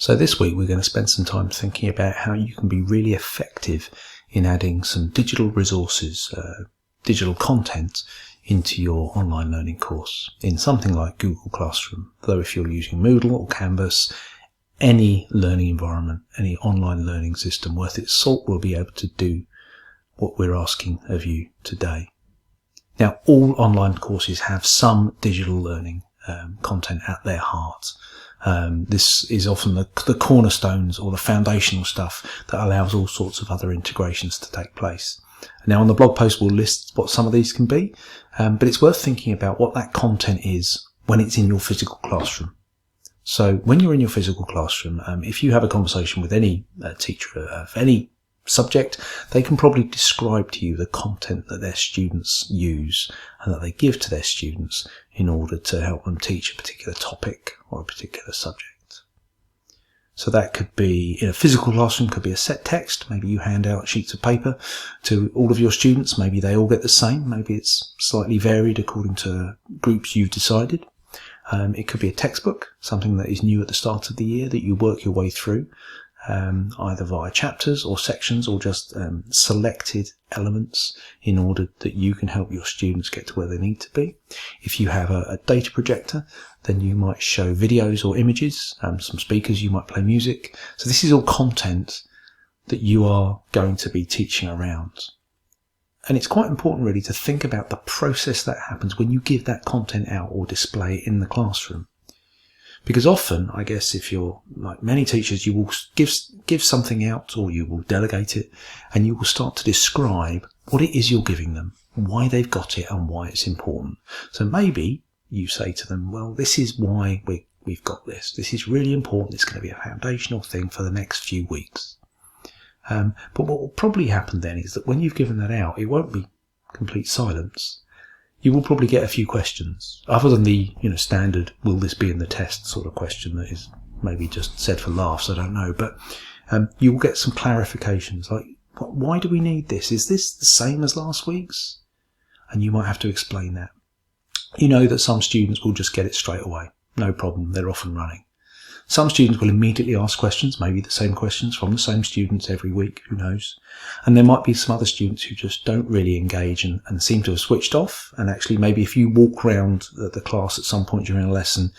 So this week we're going to spend some time thinking about how you can be really effective in adding some digital resources, digital content into your online learning course in something like Google Classroom. Though if you're using Moodle or Canvas, any learning environment, any online learning system worth its salt will be able to do what we're asking of you today. Now, all online courses have some digital learning content at their heart. This is often the cornerstones or the foundational stuff that allows all sorts of other integrations to take place. Now, on the blog post, we'll list what some of these can be, but it's worth thinking about what that content is when it's in your physical classroom. So when you're in your physical classroom, if you have a conversation with any teacher of any subject, they can probably describe to you the content that their students use and that they give to their students in order to help them teach a particular topic or a particular subject. So that could be, in a physical classroom, could be a set text. Maybe you hand out sheets of paper to all of your students. Maybe they all get the same. Maybe it's slightly varied according to groups you've decided. It could be a textbook, something that is new at the start of the year that you work your way through, either via chapters or sections or just selected elements in order that you can help your students get to where they need to be. If you have a data projector, then you might show videos or images, some speakers, you might play music. So this is all content that you are going to be teaching around. And it's quite important really to think about the process that happens when you give that content out or display it in the classroom. Because often, I guess, if you're like many teachers, you will give something out or you will delegate it and you will start to describe what it is you're giving them, why they've got it and why it's important. So maybe you say to them, well, this is why we've got this. This is really important. It's going to be a foundational thing for the next few weeks. But what will probably happen then is that when you've given that out, it won't be complete silence. You will probably get a few questions, other than the standard "will this be in the test" sort of question that is maybe just said for laughs. I don't know, but you will get some clarifications like, "Why do we need this? Is this the same as last week's?" And you might have to explain that. You know that some students will just get it straight away, no problem. They're off and running. Some students will immediately ask questions, maybe the same questions from the same students every week, who knows. And there might be some other students who just don't really engage and seem to have switched off. And actually, maybe if you walk around the class at some point during a lesson,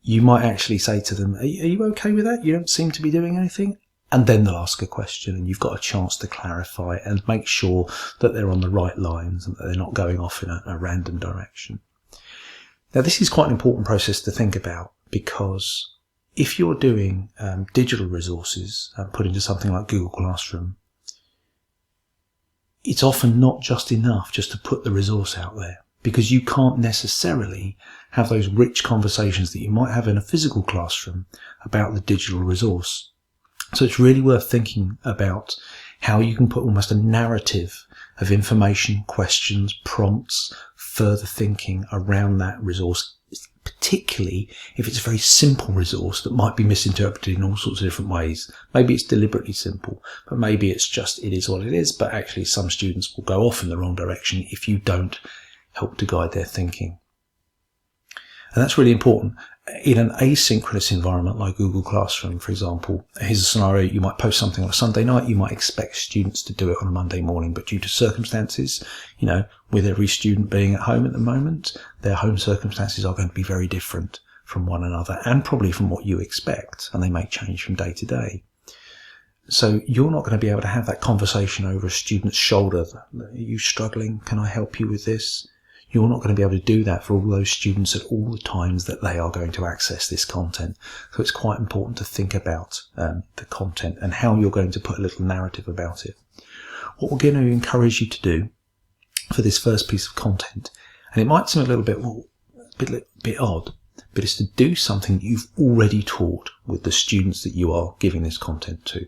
you might actually say to them, are you okay with that? You don't seem to be doing anything. And then they'll ask a question and you've got a chance to clarify and make sure that they're on the right lines and that they're not going off in a random direction. Now, this is quite an important process to think about, because if you're doing digital resources put into something like Google Classroom, it's often not just enough just to put the resource out there, because you can't necessarily have those rich conversations that you might have in a physical classroom about the digital resource. So it's really worth thinking about how you can put almost a narrative of information, questions, prompts, further thinking around that resource, particularly if it's a very simple resource that might be misinterpreted in all sorts of different ways. Maybe it's deliberately simple, but maybe it's just it is what it is, but actually some students will go off in the wrong direction if you don't help to guide their thinking. And that's really important. In an asynchronous environment like Google Classroom, for example, here's a scenario: you might post something on a Sunday night, you might expect students to do it on a Monday morning, but due to circumstances, with every student being at home at the moment, their home circumstances are going to be very different from one another and probably from what you expect, and they may change from day to day. So you're not going to be able to have that conversation over a student's shoulder. Are you struggling? Can I help you with this? You're not going to be able to do that for all those students at all the times that they are going to access this content. So it's quite important to think about the content and how you're going to put a little narrative about it. What we're going to encourage you to do for this first piece of content, and it might seem a little bit odd, but it's to do something you've already taught with the students that you are giving this content to.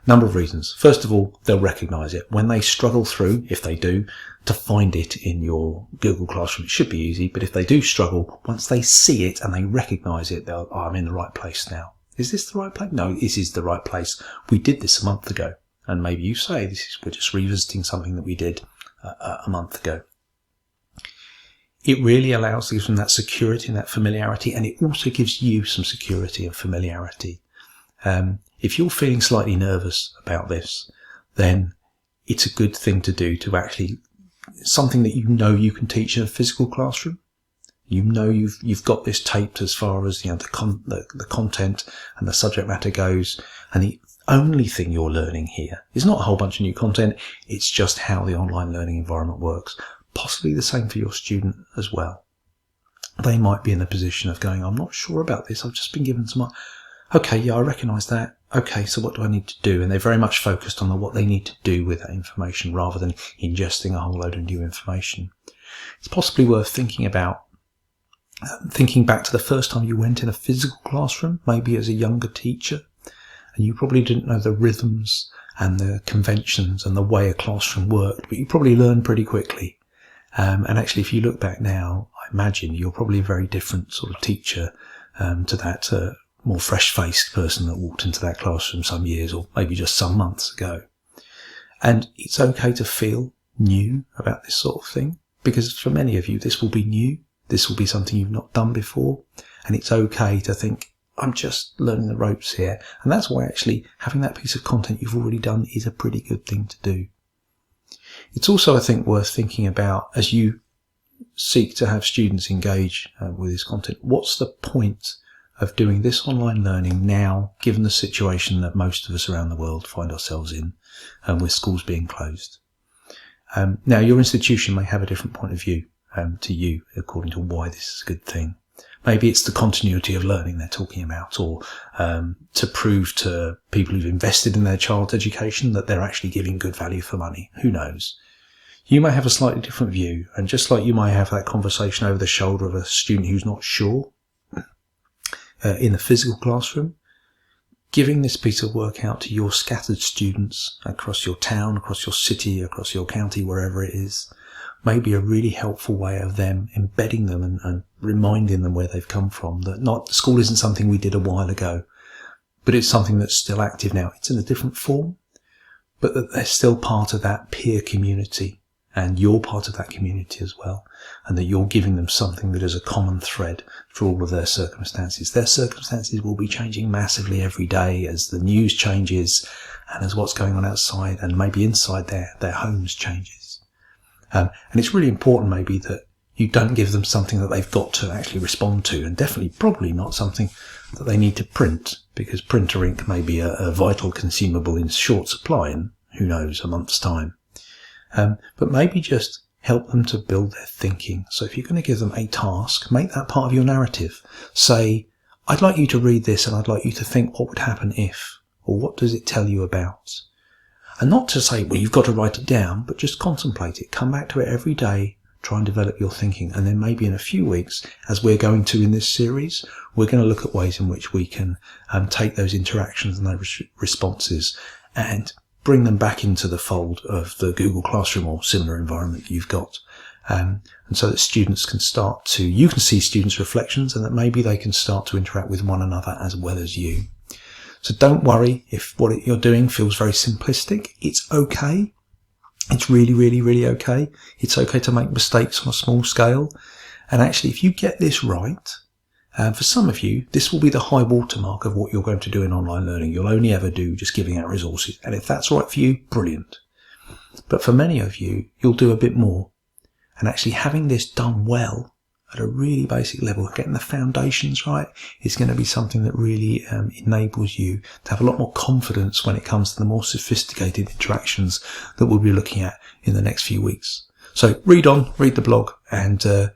Number of reasons. First of all, they'll recognise it. When they struggle through, if they do, to find it in your Google Classroom, it should be easy, but if they do struggle, once they see it and they recognise it, they'll, I'm in the right place now. Is this the right place? No, this is the right place. We did this a month ago. And maybe you say, we're just revisiting something that we did a month ago. it really allows, gives them that security and that familiarity, and it also gives you some security and familiarity. If you're feeling slightly nervous about this, then it's a good thing to do, to actually, something that you know you can teach in a physical classroom. You know you've got this taped as far as the content and the subject matter goes, and the only thing you're learning here is not a whole bunch of new content, it's just how the online learning environment works. Possibly the same for your student as well. They might be in the position of going, I'm not sure about this, I've just been given some... Okay, yeah, I recognise that. Okay, so what do I need to do? And they're very much focused on what they need to do with that information rather than ingesting a whole load of new information. It's possibly worth thinking about thinking back to the first time you went in a physical classroom, maybe as a younger teacher, and you probably didn't know the rhythms and the conventions and the way a classroom worked, but you probably learned pretty quickly. And actually, if you look back now, I imagine you're probably a very different sort of teacher to that more fresh-faced person that walked into that classroom some years or maybe just some months ago. And it's okay to feel new about this sort of thing, because for many of you, this will be new. This will be something you've not done before. And it's okay to think, I'm just learning the ropes here. And that's why actually having that piece of content you've already done is a pretty good thing to do. It's also, I think, worth thinking about as you seek to have students engage with this content. What's the point of doing this online learning now, given the situation that most of us around the world find ourselves in, with schools being closed? Now, your institution may have a different point of view to you, according to why this is a good thing. Maybe it's the continuity of learning they're talking about, or to prove to people who've invested in their child's education that they're actually giving good value for money. Who knows? You may have a slightly different view, and just like you might have that conversation over the shoulder of a student who's not sure in the physical classroom, giving this piece of work out to your scattered students across your town, across your city, across your county, wherever it is, may be a really helpful way of them embedding them and reminding them where they've come from. That school isn't something we did a while ago, but it's something that's still active now. It's in a different form, but that they're still part of that peer community, and you're part of that community as well, and that you're giving them something that is a common thread for all of their circumstances. Their circumstances will be changing massively every day as the news changes and as what's going on outside and maybe inside their homes changes. And it's really important maybe that you don't give them something that they've got to actually respond to, and definitely probably not something that they need to print, because printer ink may be a vital consumable in short supply in, who knows, a month's time. But maybe just help them to build their thinking. So if you're going to give them a task, make that part of your narrative. Say, I'd like you to read this and I'd like you to think what would happen if, or what does it tell you about? And not to say, well, you've got to write it down, but just contemplate it. Come back to it every day. Try and develop your thinking. And then maybe in a few weeks, as we're going to in this series, we're going to look at ways in which we can take those interactions and those responses and bring them back into the fold of the Google Classroom or similar environment that you've got. And so that students can you can see students' reflections, and that maybe they can start to interact with one another as well as you. So don't worry if what you're doing feels very simplistic. It's okay. It's really, really, really okay. It's okay to make mistakes on a small scale. And actually, if you get this right, for some of you, this will be the high watermark of what you're going to do in online learning. You'll only ever do just giving out resources. And if that's right for you, brilliant. But for many of you, you'll do a bit more. And actually having this done well at a really basic level, getting the foundations right, is going to be something that really enables you to have a lot more confidence when it comes to the more sophisticated interactions that we'll be looking at in the next few weeks. So read the blog, and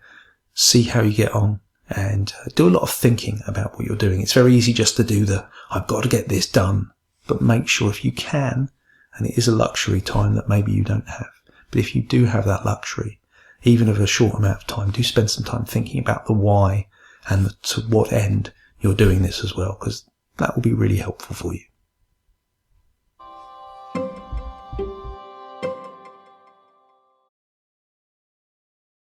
see how you get on, and do a lot of thinking about what you're doing. It's very easy just to do I've got to get this done, but make sure if you can, and it is a luxury time that maybe you don't have, but if you do have that luxury, even of a short amount of time, do spend some time thinking about the why and to what end you're doing this as well, because that will be really helpful for you.